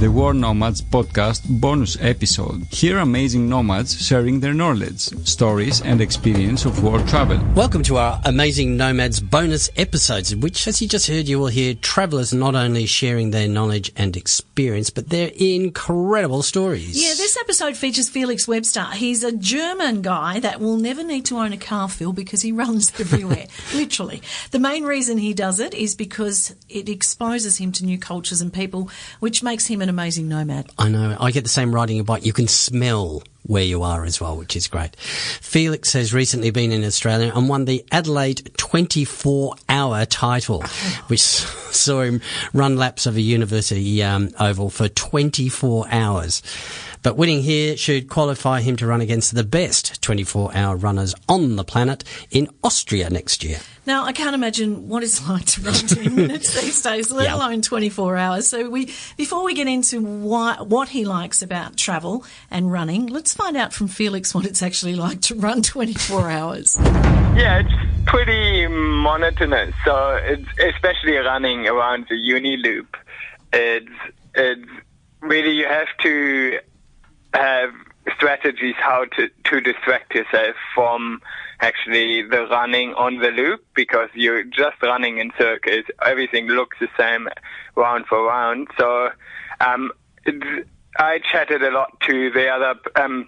the War Nomads podcast bonus episode. Hear amazing nomads sharing their knowledge, stories and experience of war travel. Welcome to our Amazing Nomads bonus episodes, in which, as you just heard, you will hear travellers not only sharing their knowledge and experience, but their incredible stories. Yeah, this episode features Felix Weber. He's a German guy that will never need to own a car, Phil, because he runs everywhere, literally. The main reason he does it is because it exposes him to new cultures and people, which makes him an amazing nomad. I know. I get the same riding a bike. You can smell where you are as well, which is great. Felix has recently been in Australia and won the Adelaide 24-hour title, which saw him run laps of a university oval for 24 hours. But winning here should qualify him to run against the best 24-hour runners on the planet in Austria next year. Now, I can't imagine what it's like to run 10 minutes these days, let alone 24 hours. So before we get into what he likes about travel and running, let's find out from Felix what it's actually like to run 24 hours. Yeah, it's pretty monotonous. So it's especially running around the uni loop. It's really, you have to have strategies how to distract yourself from actually the running on the loop, because you're just running in circles. Everything looks the same round for round. So I chatted a lot to the other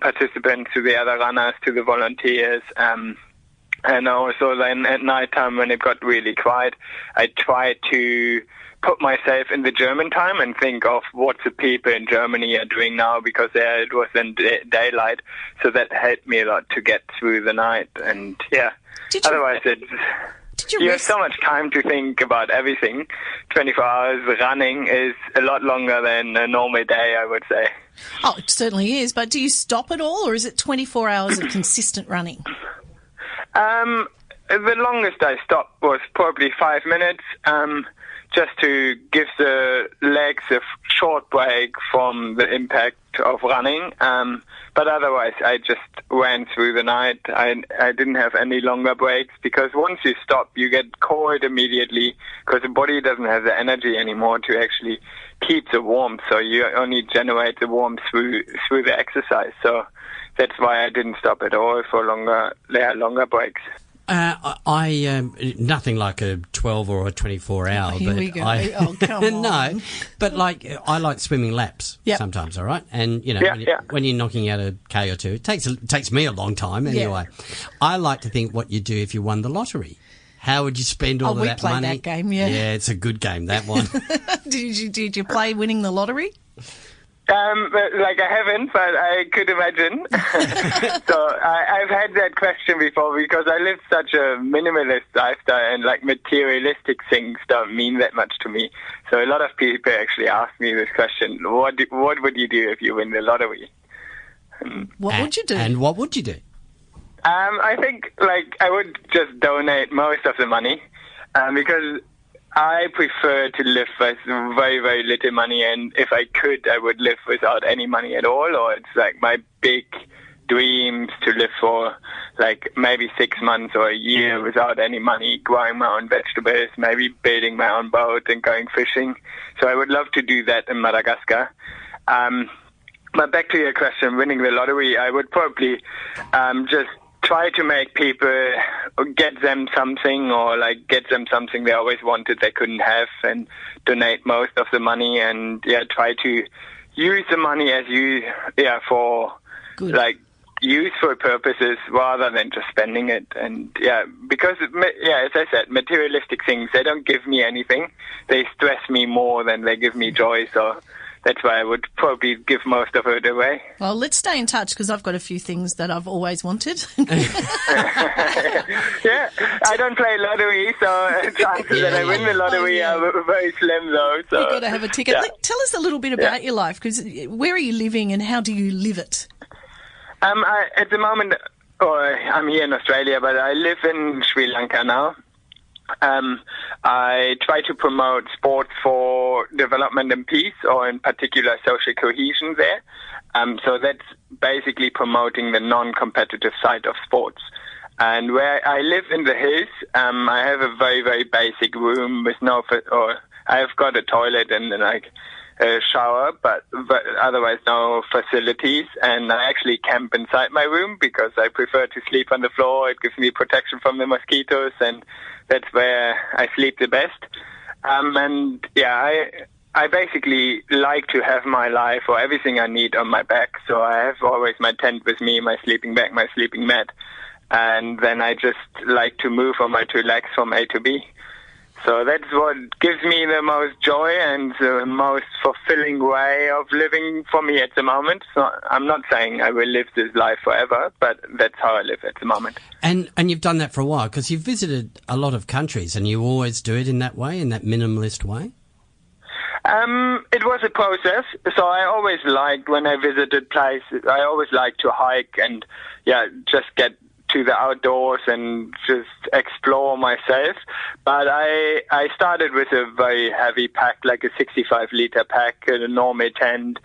participants, to the other runners, to the volunteers, and also then at night time when it got really quiet, I tried to put myself in the German time and think of what the people in Germany are doing now, because there it was in daylight. So that helped me a lot to get through the night. And yeah, otherwise you have so much time to think about everything. 24 hours running is a lot longer than a normal day, I would say. Oh, it certainly is. But do you stop at all, or is it 24 hours of consistent running? The longest I stopped was probably 5 minutes, just to give the legs a short break from the impact of running. But otherwise, I just ran through the night. I didn't have any longer breaks, because once you stop, you get cold immediately, because the body doesn't have the energy anymore to actually keep the warmth. So you only generate the warmth through the exercise. So that's why I didn't stop at all for longer breaks. I nothing like a 12 or a 24 hour. Oh, here we go. Come on. No, but I like swimming laps sometimes. All right, and when you're knocking out a K or two, it takes me a long time anyway. Yeah. I like to think what you do if you won the lottery. How would you spend all of that money? We played that game. Yeah, it's a good game, that one. Did you play winning the lottery? I haven't, but I could imagine. So I've had that question before, because I live such a minimalist lifestyle, and materialistic things don't mean that much to me. So a lot of people actually ask me this question: what would you do if you win the lottery? What would you do? And what would you do? I think I would just donate most of the money, because I prefer to live with very, very little money, and if I could, I would live without any money at all. Or it's my big dreams to live for maybe 6 months or a year without any money, growing my own vegetables, maybe building my own boat and going fishing. So I would love to do that in Madagascar. But back to your question, winning the lottery, I would probably just try to make people get them something, or get them something they always wanted they couldn't have, and donate most of the money, and try to use the money as for useful purposes rather than just spending it. And because as I said, materialistic things, they don't give me anything. They stress me more than they give me joy. So that's why I would probably give most of it away. Well, let's stay in touch, because I've got a few things that I've always wanted. Yeah, I don't play lottery, so chances that I win the lottery are very slim, though. So you've got to have a ticket. Tell us a little bit about your life, because where are you living and how do you live it? At the moment, I'm here in Australia, but I live in Sri Lanka now. I try to promote sports for development and peace, or in particular social cohesion there. So that's basically promoting the non-competitive side of sports. And where I live in the hills, I have a very, very basic room with I've got a toilet and a shower, but otherwise no facilities. And I actually camp inside my room because I prefer to sleep on the floor. It gives me protection from the mosquitoes, and that's where I sleep the best. And yeah, I basically like to have my life or everything I need on my back. So I have always my tent with me, my sleeping bag, my sleeping mat. And then I just like to move or to relax from A to B. So that's what gives me the most joy and the most fulfilling way of living for me at the moment. So I'm not saying I will live this life forever, but that's how I live at the moment. And you've done that for a while because you've visited a lot of countries, and you always do it in that way, in that minimalist way? It was a process. So I always liked, when I visited places, I always liked to hike and just get to the outdoors and just explore myself. But I started with a very heavy pack, like a 65-liter pack, a normal tent,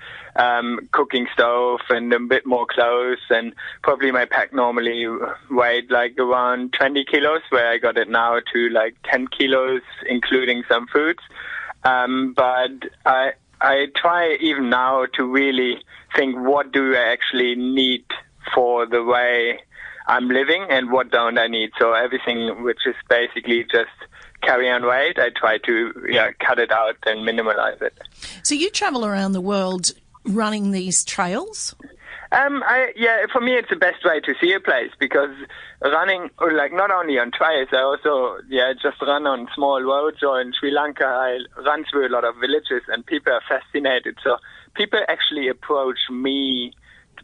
cooking stove, and a bit more clothes. And probably my pack normally weighed like around 20 kilos, where I got it now to like 10 kilos, including some foods. But I try even now to really think, what do I actually need for the way I'm living and what don't I need? So everything which is basically just carry on weight, I try to cut it out and minimalize it. So you travel around the world running these trails? For me it's the best way to see a place, because running, like, not only on trails, I also just run on small roads, or in Sri Lanka I run through a lot of villages, and people are fascinated. So people actually approach me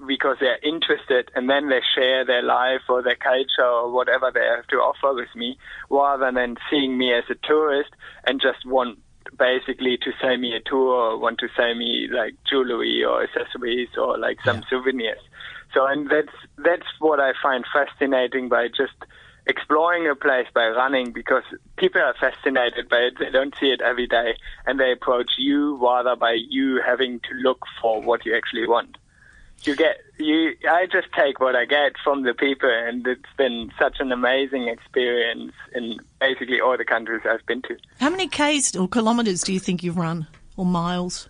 because they're interested, and then they share their life or their culture or whatever they have to offer with me, rather than seeing me as a tourist and just want basically to sell me a tour, or want to sell me like jewelry or accessories or like some souvenirs. So, and that's what I find fascinating by just exploring a place by running, because people are fascinated by it. They don't see it every day, and they approach you rather by you having to look for what you actually want. I just take what I get from the people, and it's been such an amazing experience in basically all the countries I've been to. How many Ks or kilometres do you think you've run, or miles?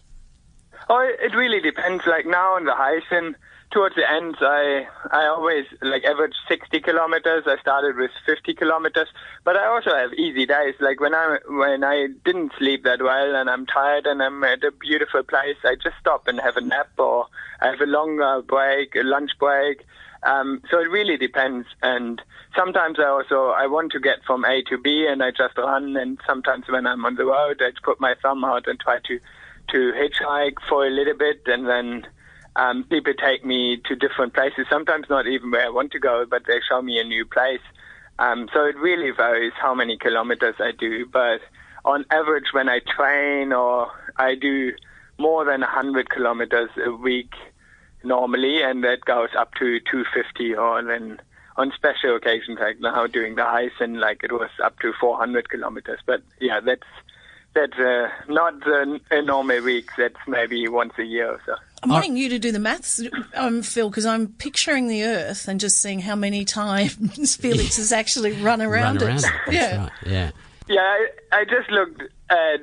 Oh, it really depends. Like now on the heysen, towards the end, I always average 60 kilometers. I started with 50 kilometers, but I also have easy days. Like when I didn't sleep that well and I'm tired and I'm at a beautiful place, I just stop and have a nap, or I have a longer break, a lunch break. So it really depends. And sometimes I want to get from A to B and I just run. And sometimes when I'm on the road, I put my thumb out and try to hitchhike for a little bit, and then people take me to different places, sometimes not even where I want to go, but they show me a new place. So it really varies how many kilometers I do. But on average, when I train, or I do more than 100 kilometers a week normally, and that goes up to 250, or then on special occasions, like now doing the heysen, like it was up to 400 kilometers. But yeah, that's not a normal week. That's maybe once a year or so. I'm wanting you to do the maths, Phil, because I'm picturing the Earth and just seeing how many times Felix has actually run around it. That's right, yeah. Yeah, I just looked at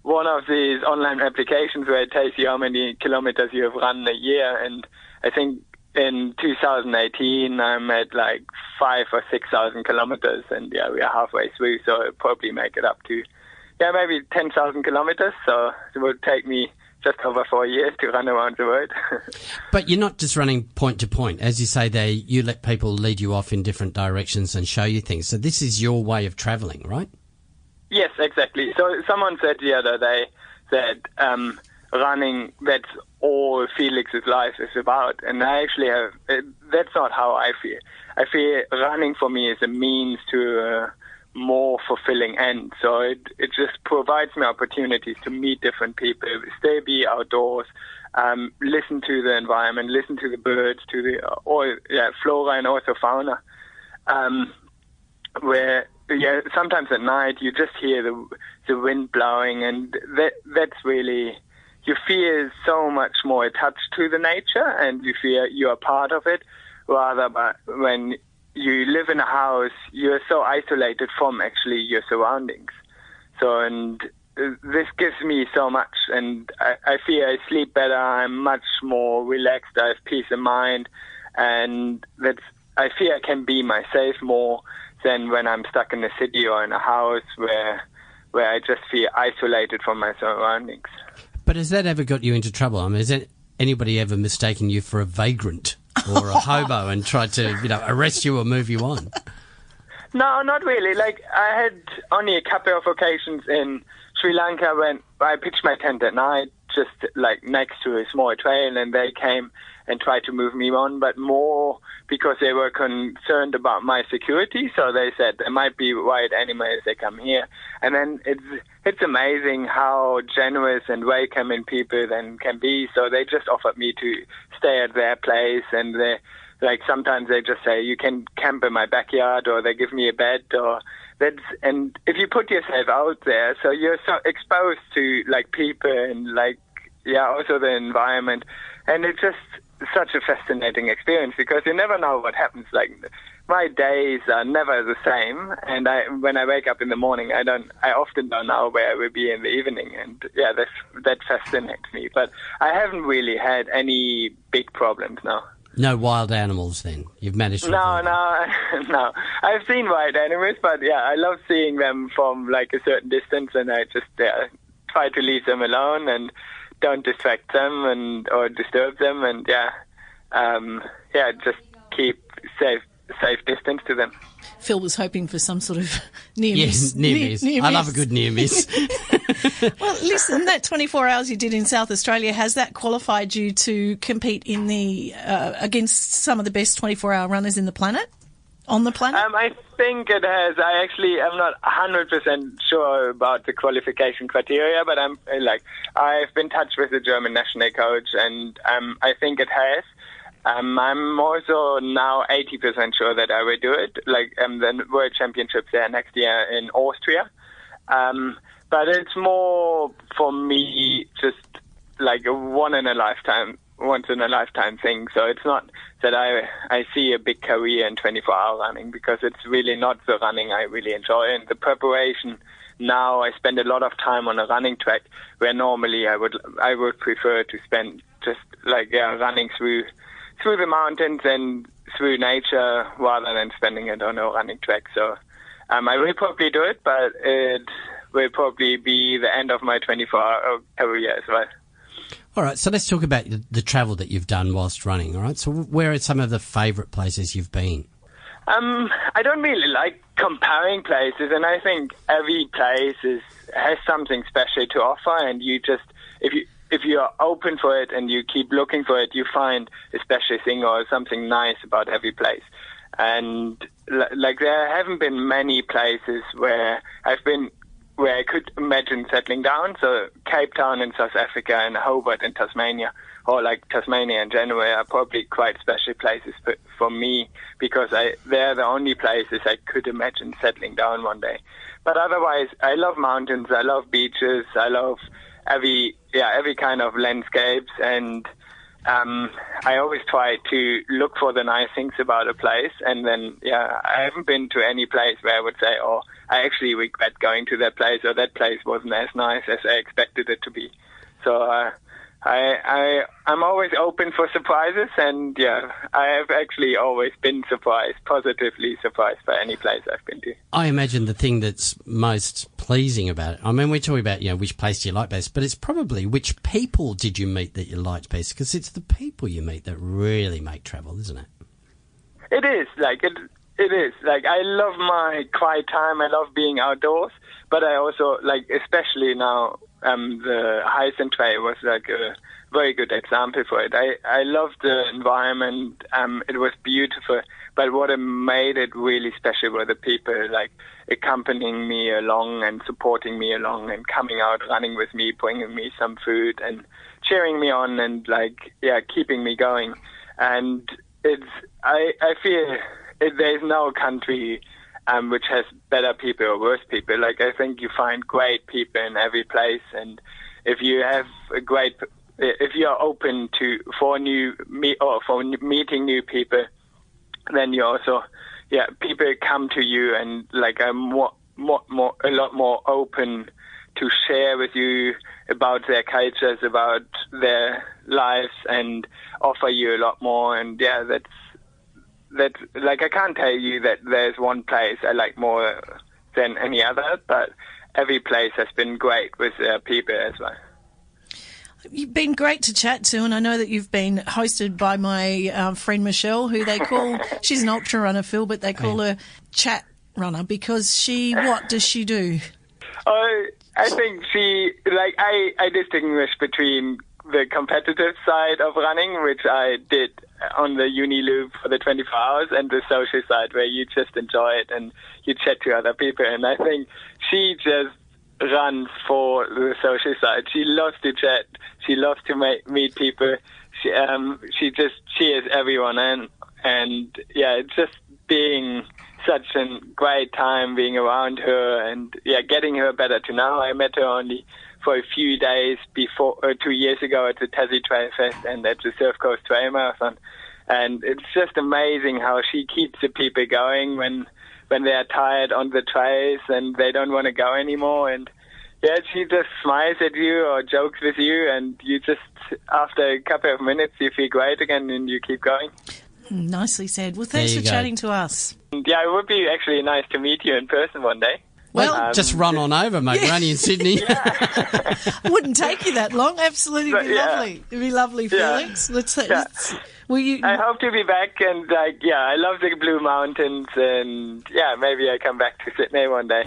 one of these online applications where it tells you how many kilometers you have run a year, and I think in 2018 I'm at like 5,000 or 6,000 kilometers, and we are halfway through, so I'll probably make it up to maybe 10,000 kilometers. So it would take me just over 4 years to run around the world. But you're not just running point to point. As you say there, you let people lead you off in different directions and show you things. So this is your way of travelling, right? Yes, exactly. So someone said the other day that running, that's all Felix's life is about. And I actually that's not how I feel. I feel running for me is a means to more fulfilling end. So it just provides me opportunities to meet different people, be outdoors, listen to the environment, listen to the birds, to the flora and also fauna. Where sometimes at night you just hear the wind blowing, and that's really, you feel so much more attached to the nature, and you feel you are part of it, rather when you live in a house, you're so isolated from actually your surroundings. So, and this gives me so much, and I feel I sleep better. I'm much more relaxed. I have peace of mind, and I feel I can be myself more than when I'm stuck in a city or in a house where I just feel isolated from my surroundings. But has that ever got you into trouble? I mean, has anybody ever mistaken you for a vagrant or a hobo and tried to, arrest you or move you on? No, not really. Like, I had only a couple of occasions in Sri Lanka when I pitched my tent at night, just like next to a small trail, and they came and tried to move me on, but more because they were concerned about my security. So they said there might be wild animals, they come here. And then it's amazing how generous and welcoming people then can be. So they just offered me to stay at their place, and sometimes they just say, you can camp in my backyard, or they give me a bed, and if you put yourself out there, so you're so exposed to like people and also the environment, and it's just such a fascinating experience because you never know what happens. Like, my days are never the same, and when I wake up in the morning, I often don't know where I will be in the evening, and that fascinates me. But I haven't really had any big problems now. No wild animals, then? You've managed to... No. I've seen wild animals, but I love seeing them from like a certain distance, and I just try to leave them alone and don't distract them or disturb them, and just keep safe distance to them. Phil was hoping for some sort of near miss. Yes, near miss. I love a good near miss. Well, listen, that 24 hours you did in South Australia, has that qualified you to compete in the against some of the best 24-hour runners on the planet? I think it has. I'm not 100% sure about the qualification criteria, but I've been in touch with the German national coach, and I think it has. I'm also now 80% sure that I will do it, the World Championships there next year in Austria. But it's more for me just like a once in a lifetime thing. So it's not that I see a big career in 24-hour running, because it's really not the running I really enjoy. And the preparation now, I spend a lot of time on a running track where normally I would prefer to spend just running through the mountains and through nature rather than spending it on a running track. So I will probably do it, but it will probably be the end of my 24-hour career as well. All right, so let's talk about the travel that you've done whilst running, all right? So where are some of the favourite places you've been? I don't really like comparing places, and I think every place has something special to offer, and you just, if you are open for it and you keep looking for it, you find a special thing or something nice about every place. And there haven't been many places where I could imagine settling down. So Cape Town in South Africa and Hobart in Tasmania, or Tasmania in general, are probably quite special places for me, because they're the only places I could imagine settling down one day. But otherwise, I love mountains, I love beaches, I love every kind of landscapes, and I always try to look for the nice things about a place. And then I haven't been to any place where I would say, oh, I actually regret going to that place, or that place wasn't as nice as I expected it to be. So I'm always open for surprises, and I have actually always been positively surprised by any place I've been to. I imagine the thing that's most pleasing about it, I mean, we're talking about, which place do you like best, but it's probably which people did you meet that you liked best, because it's the people you meet that really make travel, isn't it? It is. It is. I love my quiet time. I love being outdoors, but I also, especially now, the heysen-trail was a very good example for it. I loved the environment. It was beautiful, but what made it really special were the people, accompanying me along and supporting me along and coming out, running with me, bringing me some food and cheering me on and, keeping me going. And I feel there's no country which has better people or worse people. I think you find great people in every place, and if you have if you are open for meeting new people, then you also people come to you and a lot more open to share with you about their cultures, about their lives, and offer you a lot more. And yeah, that's like, I can't tell you that there's one place I like more than any other, but every place has been great with people as well. You've been great to chat to, and I know that you've been hosted by my friend Michelle, who they call, she's an ultra runner, Phil, but they call her chat runner because what does she do? Oh, I think she, like, I distinguish between the competitive side of running, which I did on the uni loop for the 24 hours, and the social side where you just enjoy it and you chat to other people. And I think she just runs for the social side. She loves to chat. She loves to meet people. She just cheers everyone in. And yeah, it's just being such a great time being around her and yeah, getting her better to know. I met her only for a few days before, 2 years ago at the Tassie Trail Fest and at the Surf Coast Trail Marathon. And it's just amazing how she keeps the people going when they are tired on the trails and they don't want to go anymore. And yeah, she just smiles at you or jokes with you, and you just, after a couple of minutes, you feel great again and you keep going. Nicely said. Well, thanks for chatting to us. Yeah, it would be actually nice to meet you in person one day. Well, just run on over, mate. We're only in Sydney. Wouldn't take you that long. Absolutely, it'd be lovely. It'd be lovely, Felix. I hope to be back, and I love the Blue Mountains, and yeah, maybe I come back to Sydney one day.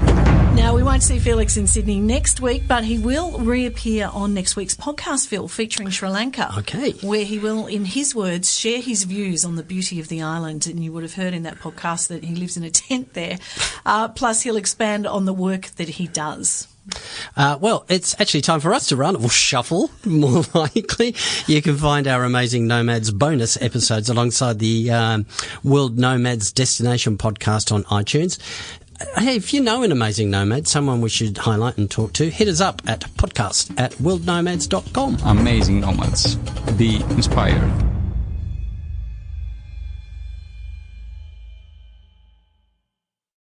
Now, we won't see Felix in Sydney next week, but he will reappear on next week's podcast, Phil, featuring Sri Lanka. Okay. Where he will, in his words, share his views on the beauty of the island. And you would have heard in that podcast that he lives in a tent there. Plus, he'll expand on the work that he does. Well, it's actually time for us to run, or shuffle, more likely. You can find our Amazing Nomads bonus episodes alongside the World Nomads Destination podcast on iTunes. Hey, if you know an amazing nomad, someone we should highlight and talk to, hit us up at podcast@worldnomads.com. Amazing Nomads. Be inspired.